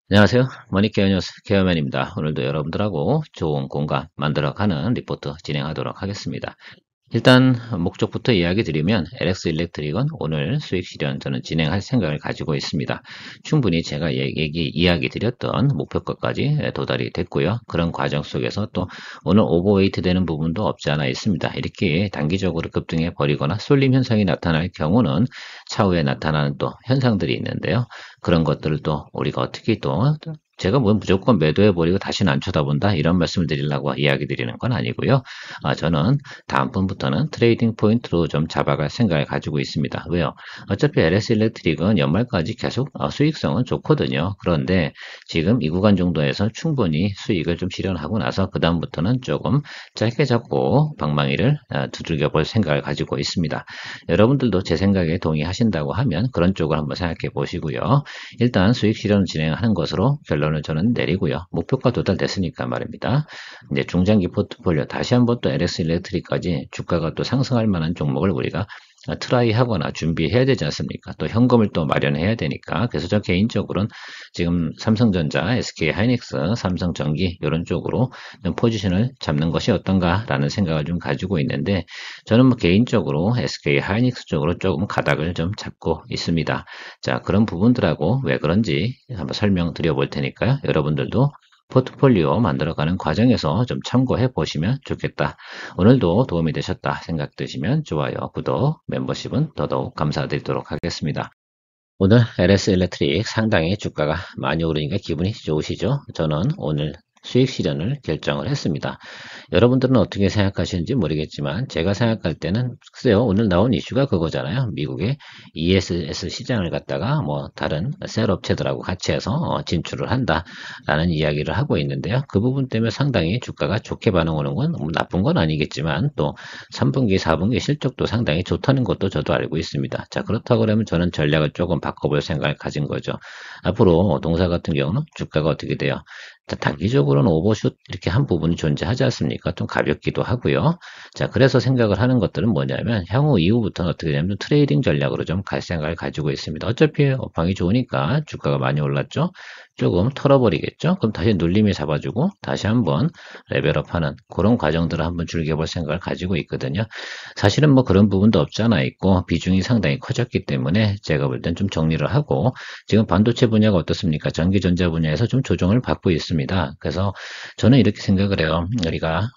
안녕하세요. 머니케어 뉴스 케어맨입니다. 오늘도 여러분들하고 좋은 공감 만들어가는 리포트 진행하도록 하겠습니다. 일단 목적부터 이야기 드리면 LX 일렉트릭은 오늘 수익 실현 저는 진행할 생각을 가지고 있습니다. 충분히 제가 이야기 드렸던 목표가까지 도달이 됐고요. 그런 과정 속에서 또 오늘 오버웨이트 되는 부분도 없지 않아 있습니다. 이렇게 단기적으로 급등해 버리거나 쏠림 현상이 나타날 경우는 차후에 나타나는 또 현상들이 있는데요. 그런 것들을 또 우리가 어떻게 또 제가 뭐 무조건 매도해버리고 다시는 안 쳐다본다 이런 말씀을 드리려고 이야기 드리는 건 아니고요. 저는 다음번부터는 트레이딩 포인트로 좀 잡아갈 생각을 가지고 있습니다. 왜요? 어차피 LS 일렉트릭은 연말까지 계속 수익성은 좋거든요. 그런데 지금 이 구간 정도에서 충분히 수익을 좀 실현하고 나서 그 다음부터는 조금 짧게 잡고 방망이를 두들겨 볼 생각을 가지고 있습니다. 여러분들도 제 생각에 동의하신다고 하면 그런 쪽을 한번 생각해 보시고요. 일단 수익 실현을 진행하는 것으로 결론을 저는 내리고요. 목표가 도달됐으니까 말입니다. 이제 중장기 포트폴리오 다시 한번 또 LX 일렉트릭까지 주가가 또 상승할 만한 종목을 우리가 트라이 하거나 준비해야 되지 않습니까? 또 현금을 또 마련해야 되니까. 그래서 저 개인적으로는 지금 삼성전자, SK 하이닉스, 삼성전기 이런 쪽으로 좀 포지션을 잡는 것이 어떤가라는 생각을 좀 가지고 있는데 저는 뭐 개인적으로 SK 하이닉스 쪽으로 조금 가닥을 좀 잡고 있습니다. 자, 그런 부분들하고 왜 그런지 한번 설명드려 볼 테니까요. 여러분들도 포트폴리오 만들어가는 과정에서 좀 참고해 보시면 좋겠다. 오늘도 도움이 되셨다 생각되시면 좋아요, 구독, 멤버십은 더더욱 감사드리도록 하겠습니다. 오늘 LS 일렉트릭 상당히 주가가 많이 오르니까 기분이 좋으시죠? 저는 오늘 수익 실현을 결정을 했습니다. 여러분들은 어떻게 생각하시는지 모르겠지만 제가 생각할 때는 글쎄요, 오늘 나온 이슈가 그거잖아요. 미국의 ESS 시장을 갖다가 뭐 다른 셀 업체들하고 같이 해서 진출을 한다라는 이야기를 하고 있는데요. 그 부분 때문에 상당히 주가가 좋게 반응하는 건 나쁜 건 아니겠지만 또 3분기, 4분기 실적도 상당히 좋다는 것도 저도 알고 있습니다. 자, 그렇다고 그러면 저는 전략을 조금 바꿔볼 생각을 가진 거죠. 앞으로 동사 같은 경우는 주가가 어떻게 돼요? 단기적으로는 오버슛 이렇게 한 부분이 존재하지 않습니까? 좀 가볍기도 하고요. 자, 그래서 생각을 하는 것들은 뭐냐면 향후 이후부터는 어떻게 되냐면 트레이딩 전략으로 좀 갈 생각을 가지고 있습니다. 어차피 업황이 좋으니까 주가가 많이 올랐죠. 조금 털어버리겠죠. 그럼 다시 눌림이 잡아주고 다시 한번 레벨업하는 그런 과정들을 한번 즐겨볼 생각을 가지고 있거든요. 사실은 뭐 그런 부분도 없지 않아 있고 비중이 상당히 커졌기 때문에 제가 볼 땐 좀 정리를 하고 지금 반도체 분야가 어떻습니까? 전기전자 분야에서 좀 조정을 받고 있습니다. 그래서 저는 이렇게 생각을 해요. 우리가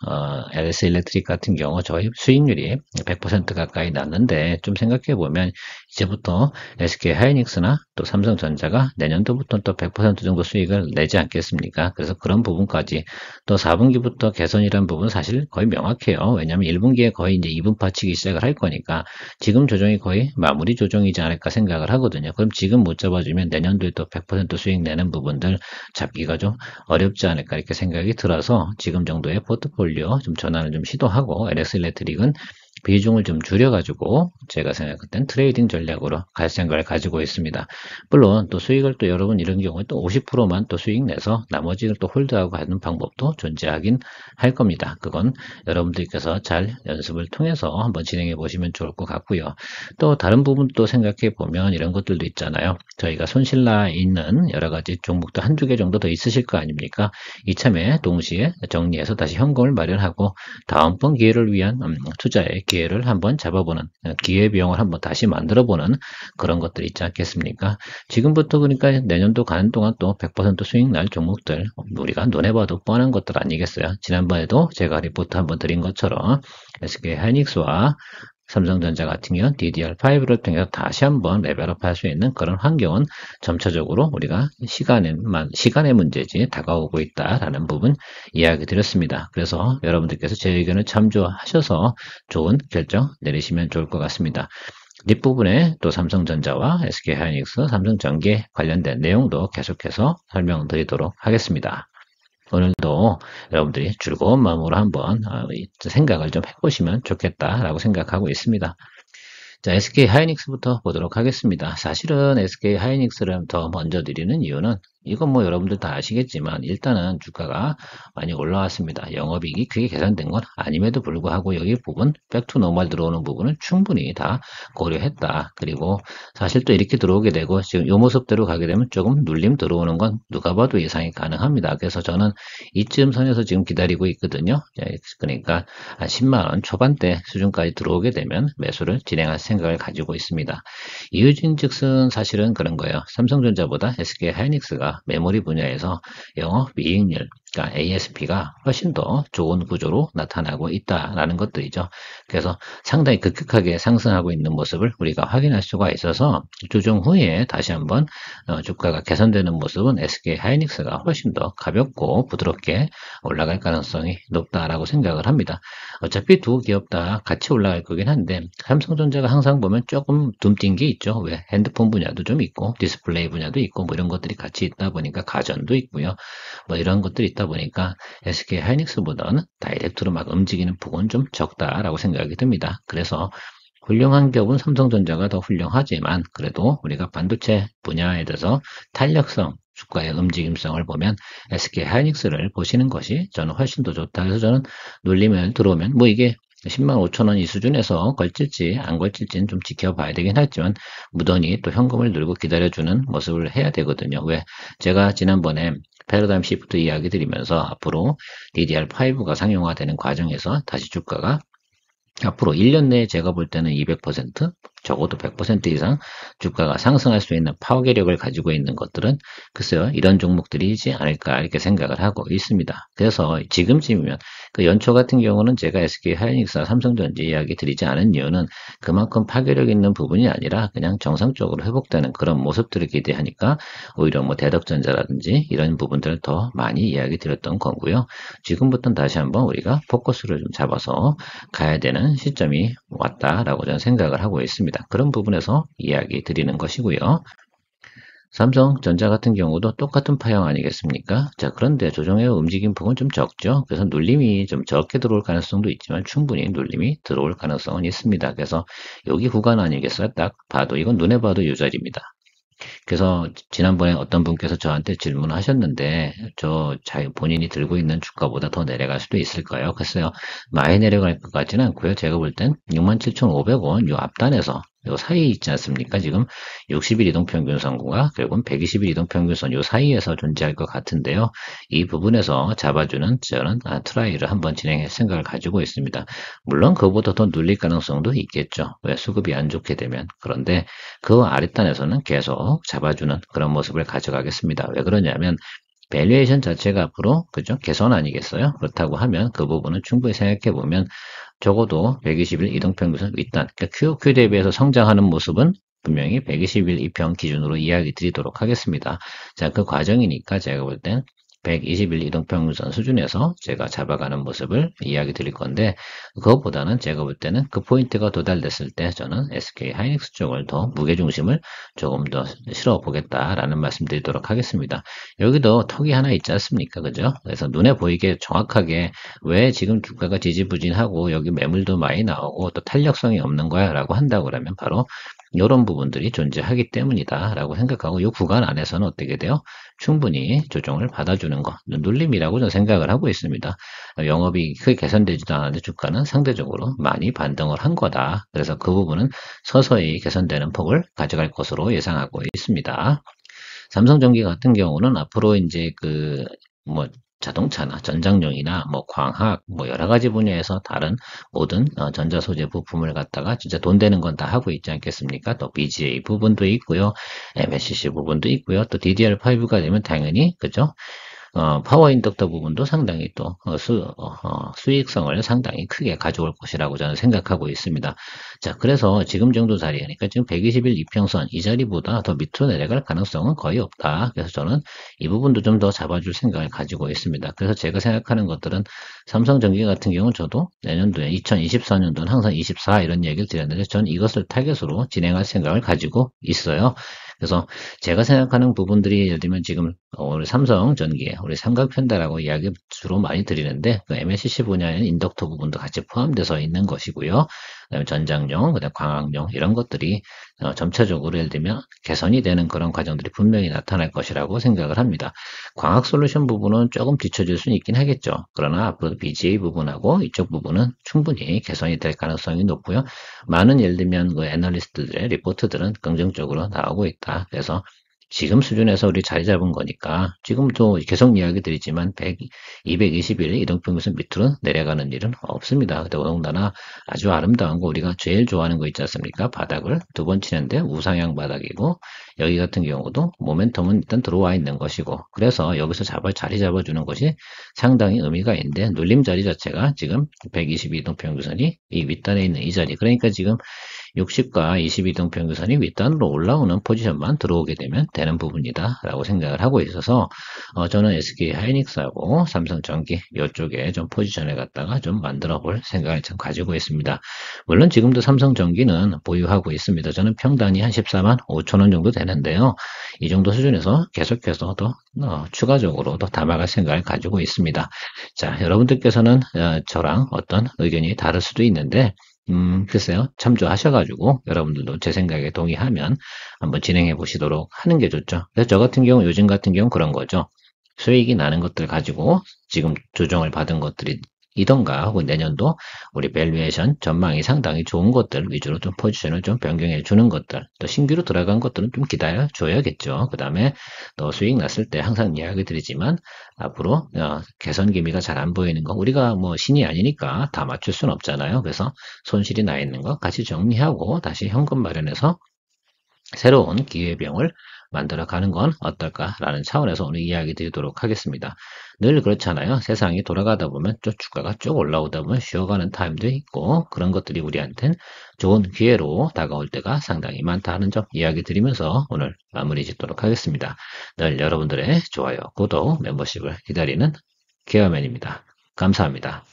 LS 일렉트릭 같은 경우 저희 수익률이 100% 가까이 났는데 좀 생각해 보면 이제부터 SK 하이닉스나 또 삼성전자가 내년도부터 또 100% 정도 수익을 내지 않겠습니까? 그래서 그런 부분까지 또 4분기부터 개선이란 부분 사실 거의 명확해요. 왜냐하면 1분기에 거의 이제 2분파 치기 시작을 할 거니까 지금 조정이 거의 마무리 조정이지 않을까 생각을 하거든요. 그럼 지금 못 잡아주면 내년도에 또 100% 수익 내는 부분들 잡기가 좀 어렵지 않을까 이렇게 생각이 들어서 지금 정도의 포트폴리오 좀 전환을 좀 시도하고 LX 일렉트릭은 비중을 좀 줄여가지고 제가 생각할 땐 트레이딩 전략으로 갈 생각을 가지고 있습니다. 물론 또 수익을 또 여러분 이런 경우에 또 50%만 또 수익 내서 나머지를 또 홀드하고 하는 방법도 존재하긴 할 겁니다. 그건 여러분들께서 잘 연습을 통해서 한번 진행해 보시면 좋을 것 같고요. 또 다른 부분도 생각해 보면 이런 것들도 있잖아요. 저희가 손실나 있는 여러 가지 종목도 한두 개 정도 더 있으실 거 아닙니까? 이참에 동시에 정리해서 다시 현금을 마련하고 다음번 기회를 위한 투자의 기회를 한번 잡아보는 기회비용을 한번 다시 만들어보는 그런 것들이 있지 않겠습니까? 지금부터 그러니까 내년도 가는 동안 또 100% 수익 날 종목들 우리가 눈에 봐도 뻔한 것들 아니겠어요? 지난번에도 제가 리포트 한번 드린 것처럼 SK 하이닉스와 삼성전자 같은 경우는 DDR5를 통해서 다시 한번 레벨업 할 수 있는 그런 환경은 점차적으로 우리가 시간의 문제지 다가오고 있다라는 부분 이야기 드렸습니다. 그래서 여러분들께서 제 의견을 참조하셔서 좋은 결정 내리시면 좋을 것 같습니다. 뒷부분에 또 삼성전자와 SK하이닉스, 삼성전기 관련된 내용도 계속해서 설명드리도록 하겠습니다. 오늘도 여러분들이 즐거운 마음으로 한번 생각을 좀 해보시면 좋겠다라고 생각하고 있습니다. 자, SK 하이닉스부터 보도록 하겠습니다. 사실은 SK 하이닉스를 더 먼저 드리는 이유는 이건 뭐 여러분들 다 아시겠지만 일단은 주가가 많이 올라왔습니다. 영업이익이 크게 개선된 건 아님에도 불구하고 여기 부분 백투 노멀 들어오는 부분은 충분히 다 고려했다. 그리고 사실 또 이렇게 들어오게 되고 지금 이 모습대로 가게 되면 조금 눌림 들어오는 건 누가 봐도 예상이 가능합니다. 그래서 저는 이쯤 선에서 지금 기다리고 있거든요. 그러니까 한 10만 원 초반대 수준까지 들어오게 되면 매수를 진행할 생각을 가지고 있습니다. 이유진즉슨 사실은 그런 거예요. 삼성전자보다 SK하이닉스가 메모리 분야에서 영업이익률, 그러니까 ASP가 훨씬 더 좋은 구조로 나타나고 있다라는 것들이죠. 그래서 상당히 급격하게 상승하고 있는 모습을 우리가 확인할 수가 있어서 조정 후에 다시 한번 주가가 개선되는 모습은 SK하이닉스가 훨씬 더 가볍고 부드럽게 올라갈 가능성이 높다라고 생각을 합니다. 어차피 두 기업 다 같이 올라갈 거긴 한데 삼성전자가 항상 보면 조금 둠뛴 게 있죠. 왜 핸드폰 분야도 좀 있고 디스플레이 분야도 있고 뭐 이런 것들이 같이 있다 보니까 가전도 있고요. 뭐 이런 것들이 있다 보니까 SK 하이닉스보다는 다이렉트로 막 움직이는 폭은 좀 적다라고 생각이 듭니다. 그래서 훌륭한 기업은 삼성전자가 더 훌륭하지만 그래도 우리가 반도체 분야에 대해서 탄력성, 주가의 움직임성을 보면 SK 하이닉스를 보시는 것이 저는 훨씬 더 좋다. 그래서 저는 눌림을 들어오면 뭐 이게 10만 5천 원 이 수준에서 걸칠지 안 걸칠지는 좀 지켜봐야 되긴 하지만 무던히 또 현금을 들고 기다려주는 모습을 해야 되거든요. 왜? 제가 지난번에 패러다임 시프트 이야기 드리면서 앞으로 DDR5가 상용화되는 과정에서 다시 주가가 앞으로 1년 내에 제가 볼 때는 200%, 적어도 100% 이상 주가가 상승할 수 있는 파괴력을 가지고 있는 것들은 글쎄요, 이런 종목들이지 않을까 이렇게 생각을 하고 있습니다. 그래서 지금쯤이면 그 연초 같은 경우는 제가 SK 하이닉스나 삼성전자 이야기 드리지 않은 이유는 그만큼 파괴력 있는 부분이 아니라 그냥 정상적으로 회복되는 그런 모습들을 기대하니까 오히려 뭐 대덕전자라든지 이런 부분들을 더 많이 이야기 드렸던 거고요. 지금부터는 다시 한번 우리가 포커스를 좀 잡아서 가야 되는 시점이 왔다라고 저는 생각을 하고 있습니다. 그런 부분에서 이야기 드리는 것이고요. 삼성전자 같은 경우도 똑같은 파형 아니겠습니까? 자, 그런데 조정의 움직임 폭은 좀 적죠. 그래서 눌림이 좀 적게 들어올 가능성도 있지만 충분히 눌림이 들어올 가능성은 있습니다. 그래서 여기 구간 아니겠어요? 딱 봐도 이건 눈에 봐도 이 자리입니다. 그래서 지난번에 어떤 분께서 저한테 질문하셨는데 본인이 들고 있는 주가보다 더 내려갈 수도 있을까요? 글쎄요. 많이 내려갈 것 같지는 않고요. 제가 볼 땐 67,500원 요 앞단에서 요 사이에 있지 않습니까? 지금 60일 이동평균선과 결국은 120일 이동평균선 요 사이에서 존재할 것 같은데요. 이 부분에서 잡아주는 저는 트라이를 한번 진행할 생각을 가지고 있습니다. 물론 그보다 더 눌릴 가능성도 있겠죠. 왜 수급이 안 좋게 되면. 그런데 그 아랫단에서는 계속 잡아주는 그런 모습을 가져가겠습니다. 왜 그러냐면 밸류에이션 자체가 앞으로 그죠 개선 아니겠어요? 그렇다고 하면 그 부분은 충분히 생각해 보면 적어도 120일 이동평균선 윗단 그러니까 QOQ 대비해서 성장하는 모습은 분명히 120일 이평 기준으로 이야기 드리도록 하겠습니다. 자, 그 과정이니까 제가 볼 땐 120일 이동평균선 수준에서 제가 잡아가는 모습을 이야기 드릴 건데 그것보다는 제가 볼 때는 그 포인트가 도달됐을 때 저는 SK 하이닉스 쪽을 더 무게중심을 조금 더 실어 보겠다라는 말씀 드리도록 하겠습니다. 여기도 턱이 하나 있지 않습니까? 그죠? 그래서 눈에 보이게 정확하게 왜 지금 주가가 지지부진하고 여기 매물도 많이 나오고 또 탄력성이 없는 거야 라고 한다고 그러면 바로 이런 부분들이 존재하기 때문이다 라고 생각하고 이 구간 안에서는 어떻게 돼요? 충분히 조정을 받아주는 거 눌림이라고 저는 생각을 하고 있습니다. 영업이 크게 개선되지도 않았는데 주가는 상대적으로 많이 반등을 한 거다. 그래서 그 부분은 서서히 개선되는 폭을 가져갈 것으로 예상하고 있습니다. 삼성전기 같은 경우는 앞으로 이제 뭐 자동차나 전장용이나 뭐 광학 뭐 여러 가지 분야에서 다른 모든 전자 소재 부품을 갖다가 진짜 돈 되는 건 다 하고 있지 않겠습니까? 또 BGA 부분도 있고요. MLCC 부분도 있고요. 또 DDR5가 되면 당연히 그죠? 파워 인덕터 부분도 상당히 또 수익성을 상당히 크게 가져올 것이라고 저는 생각하고 있습니다. 자, 그래서 지금 정도 자리니까 지금 120일 이평선 이 자리보다 더 밑으로 내려갈 가능성은 거의 없다. 그래서 저는 이 부분도 좀 더 잡아줄 생각을 가지고 있습니다. 그래서 제가 생각하는 것들은 삼성전기 같은 경우는 저도 내년도에 2024년도는 항상 24 이런 얘기를 드렸는데 저는 이것을 타겟으로 진행할 생각을 가지고 있어요. 그래서 제가 생각하는 부분들이 예를 들면 지금 우리 삼성전기에 우리 삼각편다라고 이야기 주로 많이 드리는데 그 MLCC 분야에는 인덕터 부분도 같이 포함돼서 있는 것이고요. 그다음에 전장용, 그다음에 광학용 이런 것들이 점차적으로 예를 들면 개선이 되는 그런 과정들이 분명히 나타날 것이라고 생각을 합니다. 광학 솔루션 부분은 조금 뒤처질 수는 있긴 하겠죠. 그러나 앞으로 BGA 부분하고 이쪽 부분은 충분히 개선이 될 가능성이 높고요. 많은 예를 들면 그 애널리스트들의 리포트들은 긍정적으로 나오고 있다. 그래서 지금 수준에서 우리 자리 잡은 거니까 지금도 계속 이야기 드리지만 100, 221의 이동평균선 밑으로 내려가는 일은 없습니다. 더군다나 아주 아름다운 거 우리가 제일 좋아하는 거 있지 않습니까? 바닥을 두 번 치는데 우상향 바닥이고 여기 같은 경우도 모멘텀은 일단 들어와 있는 것이고 그래서 여기서 자리 잡아주는 것이 상당히 의미가 있는데 눌림 자리 자체가 지금 122이동평균선이 이 윗단에 있는 이 자리 그러니까 지금 60과 22동 평균선이 윗단으로 올라오는 포지션만 들어오게 되면 되는 부분이다 라고 생각을 하고 있어서 저는 SK 하이닉스하고 삼성전기 이쪽에 좀 포지션을 갖다가 좀 만들어 볼 생각을 좀 가지고 있습니다. 물론 지금도 삼성전기는 보유하고 있습니다. 저는 평단이 한 14만 5천 원 정도 되는데요. 이 정도 수준에서 계속해서 더 추가적으로 더 담아갈 생각을 가지고 있습니다. 자, 여러분들께서는 저랑 어떤 의견이 다를 수도 있는데 글쎄요. 참조하셔가지고 여러분들도 제 생각에 동의하면 한번 진행해 보시도록 하는 게 좋죠. 그래서 저 같은 경우, 요즘 같은 경우 그런 거죠. 수익이 나는 것들 가지고 지금 조정을 받은 것들이 이던가 혹은 내년도 우리 밸류에이션 전망이 상당히 좋은 것들 위주로 좀 포지션을 좀 변경해 주는 것들 또 신규로 들어간 것들은 좀 기다려 줘야겠죠. 그 다음에 또 수익 났을 때 항상 이야기 드리지만 앞으로 개선 기미가 잘 안 보이는 거 우리가 뭐 신이 아니니까 다 맞출 수는 없잖아요. 그래서 손실이 나 있는 거 같이 정리하고 다시 현금 마련해서 새로운 기회비용을 만들어 가는 건 어떨까라는 차원에서 오늘 이야기 드리도록 하겠습니다. 늘 그렇잖아요. 세상이 돌아가다 보면 또 주가가 쭉 올라오다 보면 쉬어가는 타임도 있고 그런 것들이 우리한텐 좋은 기회로 다가올 때가 상당히 많다는 점 이야기 드리면서 오늘 마무리 짓도록 하겠습니다. 늘 여러분들의 좋아요, 구독, 멤버십을 기다리는 케어맨입니다. 감사합니다.